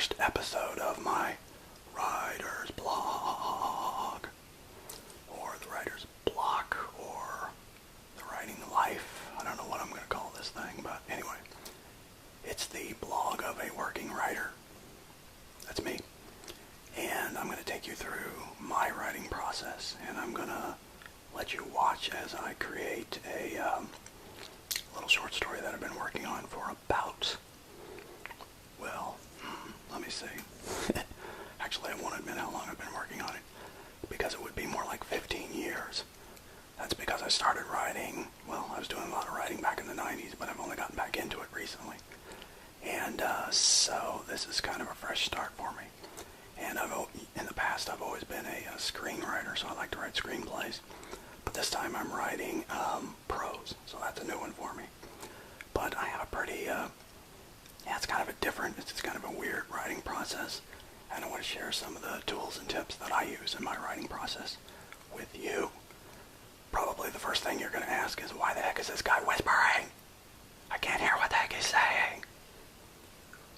first episode of my writer's blog, or the writer's block, or the writing life. I don't know what I'm going to call this thing, but anyway, it's the blog of a working writer. That's me. And I'm going to take you through my writing process, and I'm going to let you watch as I create a little short story that I've been working on for about, well, let me see. Actually, I won't admit how long I've been working on it, because it would be more like 15 years. That's because I started writing, well, I was doing a lot of writing back in the 90s, but I've only gotten back into it recently. And so this is kind of a fresh start for me. And in the past, I've always been a screenwriter, so I like to write screenplays. But this time I'm writing prose, so that's a new one for me. But I have a pretty, it's kind of a different, it's kind of a weird writing process. And I want to share some of the tools and tips that I use in my writing process with you. Probably the first thing you're going to ask is, why the heck is this guy whispering? I can't hear what the heck he's saying.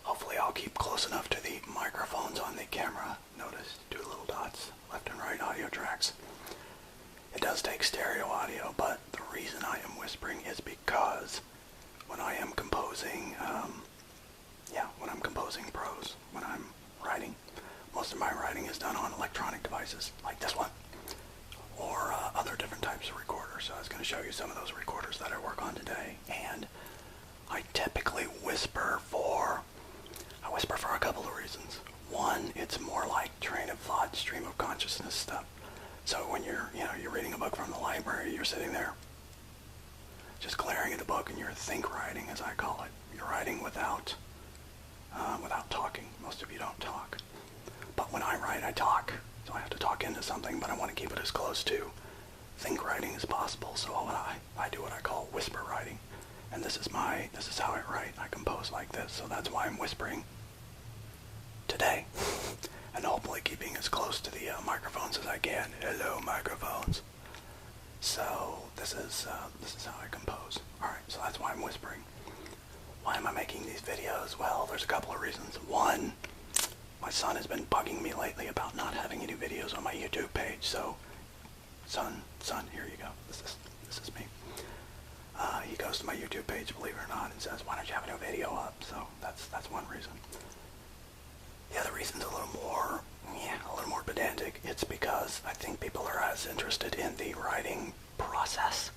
Hopefully I'll keep close enough to the microphones on the camera. Notice two little dots, left and right audio tracks. It does take stereo audio, but the reason I am whispering is because when I am composing, when I'm composing prose, when I'm writing, most of my writing is done on electronic devices, like this one, or other different types of recorders. So I was going to show you some of those recorders that I work on today, and I typically whisper for a couple of reasons. One, it's more like train of thought, stream of consciousness stuff. So when you're reading a book from the library, you're sitting there just glaring at the book, and you're think writing, as I call it. You're writing without talking. Most of you don't talk. But when I write, I talk. So I have to talk into something, but I want to keep it as close to think writing as possible. So I do what I call whisper writing. And this is how I write. I compose like this. So that's why I'm whispering today. And hopefully keeping as close to the microphones as I can. Hello, microphones. So this is how I compose. Alright, so that's why I'm whispering. Why am I making these videos? Well, there's a couple of reasons. One, my son has been bugging me lately about not having any videos on my YouTube page. So, son, here you go. This is me. He goes to my YouTube page, believe it or not, and says, why don't you have a new video up? So that's one reason. The other reason's a little more pedantic. It's because I think people are as interested in the writing process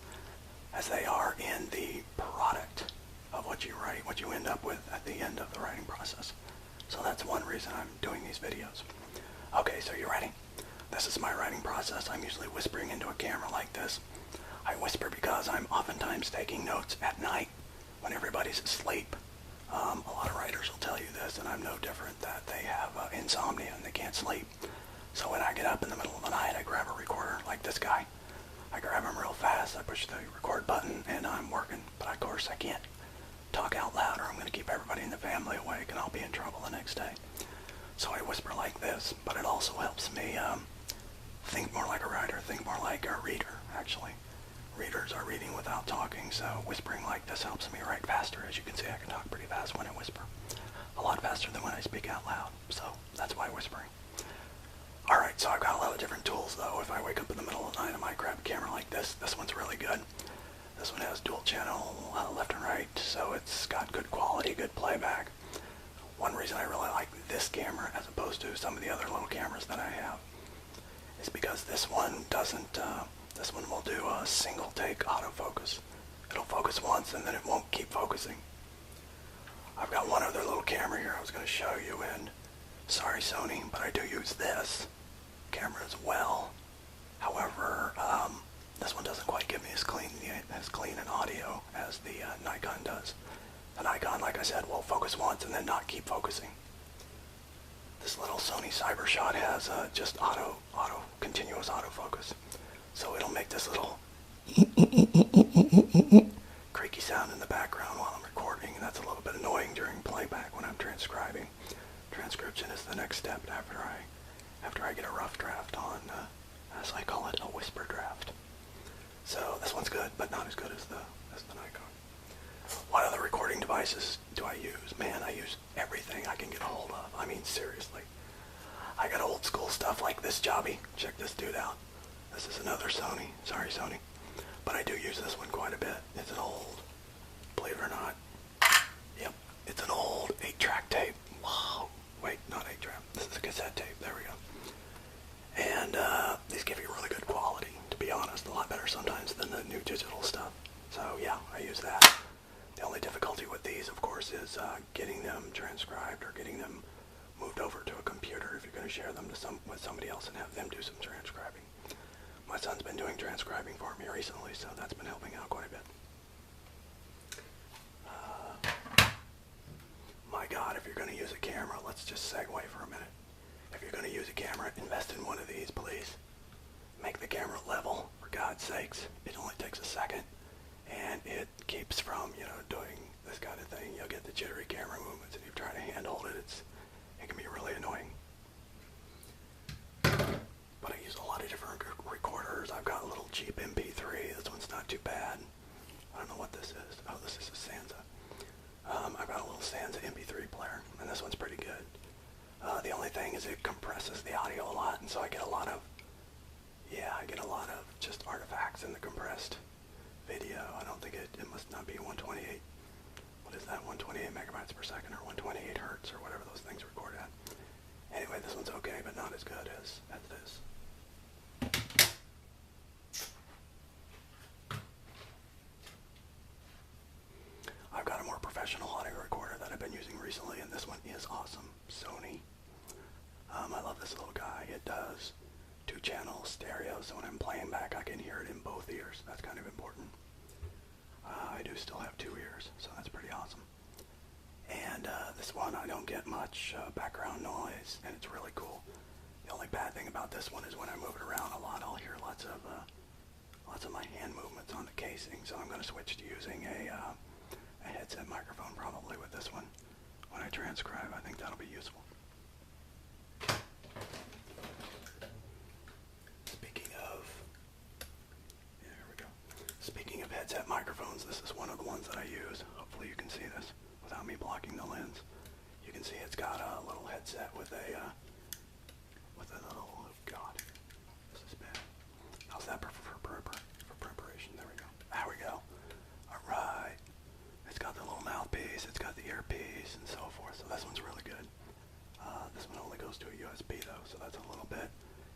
as they are in the product of what you write, what you end up with at the end of the writing process. So that's one reason I'm doing these videos. Okay, so you're ready? This is my writing process. I'm usually whispering into a camera like this. I whisper because I'm oftentimes taking notes at night when everybody's asleep. A lot of writers will tell you this, and I'm no different, that they have insomnia and they can't sleep. So when I get up in the middle of the night, I grab a recorder like this guy. I grab him real fast, I push the record button, and I'm working. But of course I can't talk out loud, or I'm going to keep everybody in the family awake, and I'll be in trouble the next day. So I whisper like this, but it also helps me think more like a writer, think more like a reader, actually. Readers are reading without talking, so whispering like this helps me write faster. As you can see, I can talk pretty fast when I whisper. A lot faster than when I speak out loud, so that's why whispering. Alright, so I've got a lot of different tools, though. If I wake up in the middle of the night, I might grab a camera like this. This one's really good. This one has dual channel, left and right, so it's got good quality, good playback. One reason I really like this camera as opposed to some of the other little cameras that I have is because this one doesn't, this one will do a single take autofocus. It'll focus once and then it won't keep focusing. I've got one other little camera here I was going to show you, and sorry Sony, but I do use this camera as well. However, this one doesn't quite give me as clean an audio as the Nikon does. The Nikon, like I said, will focus once and then not keep focusing. This little Sony CyberShot has just continuous autofocus. So it'll make this little creaky sound in the background while I'm recording, and that's a little bit annoying during playback when I'm transcribing. Transcription is the next step after I get a rough draft on, as I call it, a whisper draft. So this one's good, but not as good as the Nikon. One of the recording devices do I use? Man, I use everything I can get a hold of. I mean, seriously. I got old school stuff like this jobby. Check this dude out. This is another Sony. Sorry, Sony. But I do use this one quite a bit. It's an old, believe it or not. Yep, it's an old 8-track tape. Wow. Wait, not 8-track. This is a cassette tape. There we go. And these give you really good quality, to be honest. A lot better sometimes than the new digital stuff. So yeah, I use that. The only difficulty with these, of course, is getting them transcribed or getting them moved over to a computer if you're going to share them with somebody else and have them do some transcribing. My son's been doing transcribing for me recently, so that's been helping out quite a bit. My God, if you're going to use a camera, let's just segue for a minute. If you're going to use a camera, invest in one of these, please. Make the camera level, for God's sakes. It only takes a second, and it keeps from, doing this kind of thing. You'll get the jittery camera movements, and if you try to handhold it, it can be really annoying. But I use a lot of different recorders. I've got a little cheap MP3. This one's not too bad. I don't know what this is. Oh, this is a Sansa. I've got a little Sansa MP3 player, and this one's pretty good. The only thing is it compresses the audio a lot, and so I get a lot of just artifacts in the compressed video. I don't think it must not be 128. What is that? 128 megabytes per second or 128 hertz or whatever those things record at. Anyway, this one's okay, but not as good as this. I've got a more professional audio recorder that I've been using recently, and this one is awesome. Sony. I love this little guy. It does 2-channel stereo, so when I'm playing back, I can hear it in both ears. That's kind of important. I do still have 2 ears, so that's pretty awesome. And this one, I don't get much background noise, and it's really cool. The only bad thing about this one is when I move it around a lot, I'll hear lots of my hand movements on the casing. So I'm going to switch to using a headset microphone probably with this one when I transcribe. I think that'll be useful. Speaking of headset microphones, this is one of the ones that I use. Hopefully you can see this without me blocking the lens. You can see it's got a little headset with a little, oh God, this is bad. How's that for preparation? There we go. There we go. All right. It's got the little mouthpiece, it's got the earpiece, and so forth. So this one's really good. This one only goes to a USB though, so that's a little bit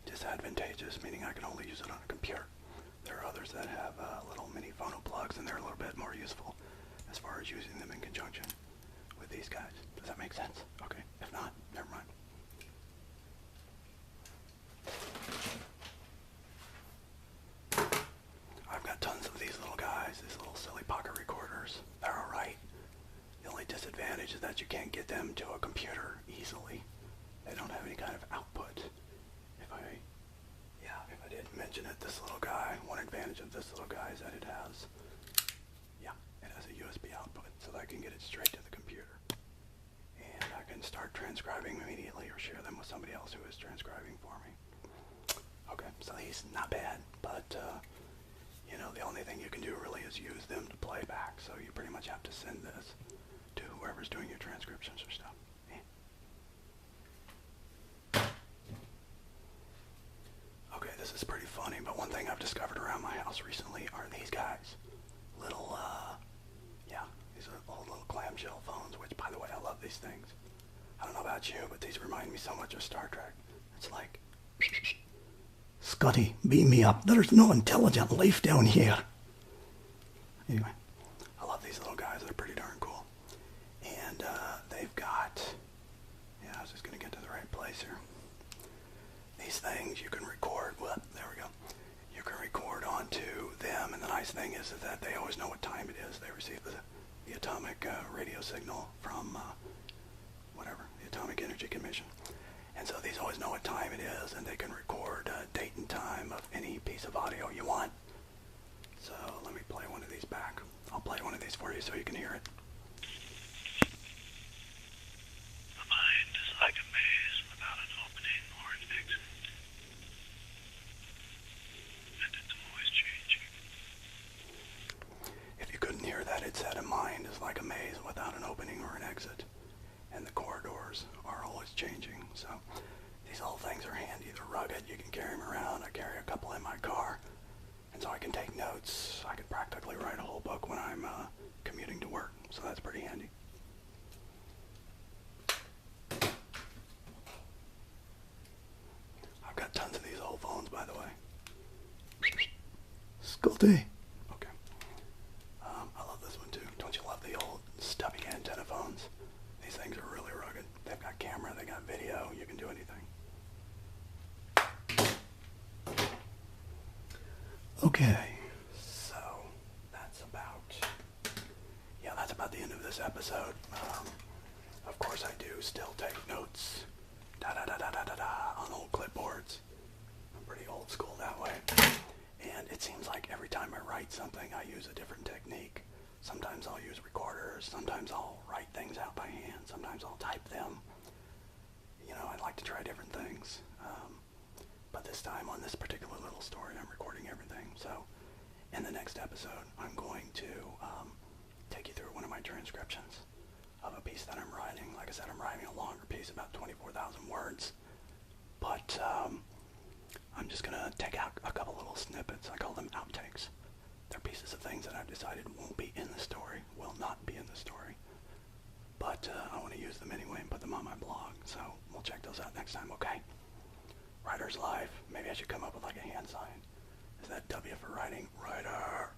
disadvantageous, meaning I can only use it on a computer. There are others that have little mini phono plugs, and they're a little bit more useful as far as using them in conjunction with these guys. Does that make sense? Okay. If not, never mind. I've got tons of these little guys, these little silly pocket recorders. They're alright. The only disadvantage is that you can't get them to a computer easily. They don't have any kind of output. If I didn't mention it, this little guy, one advantage of this little guy is that it has a USB output, so that I can get it straight to the computer. And I can start transcribing immediately or share them with somebody else who is transcribing for me. Okay, so he's not bad, but the only thing you can do really is use them to play back, so you pretty much have to send this to whoever's doing your transcriptions or stuff. Okay, this is pretty funny, but one thing I've discovered around my house recently are these guys. These are old little clamshell phones, which, by the way, I love these things. I don't know about you, but these remind me so much of Star Trek. It's like, Scotty, beam me up. There's no intelligent life down here. Anyway, I love these little guys. They're pretty darn cool. And they've got, I was just going to get to the right place here. These things you can record, there we go. You can record onto them, and the nice thing is that they always know what time it is. They receive the atomic radio signal from the Atomic Energy Commission. And so these always know what time it is, and they can record date and time of any piece of audio you want. So let me play one of these back. I'll play one of these for you so you can hear it. The mind is like a maze without an opening or an exit. And it's always changing. If you couldn't hear that, it said a mind is like a maze without an opening or an you can carry them around. I carry a couple in my car, and so I can take notes. I can practically write a whole book when I'm commuting to work, so that's pretty handy. I've got tons of these old phones, by the way. Sculty. Okay. I love this one too. Don't you love the old stubby antenna phones? These things are really rugged. They've got camera, they got video, you can do anything. Okay, so that's about the end of this episode. Of course I do still take notes on old clipboards. I'm pretty old school that way. And it seems like every time I write something, I use a different technique. Sometimes I'll use recorders, sometimes I'll write things out by hand, sometimes I'll type them. You know, I like to try different things. But this time on this particular little story, I'm recording everything. So in the next episode, I'm going to take you through one of my transcriptions of a piece that I'm writing. Like I said, I'm writing a longer piece, about 24,000 words. But I'm just going to take out a couple little snippets. I call them outtakes. They're pieces of things that I've decided won't be in the story, will not be in the story. But I want to use them anyway and put them on my blog. So we'll check those out next time, okay? Writer's Life. Maybe I should come up with like a hand sign. Is that W for writing? Writer.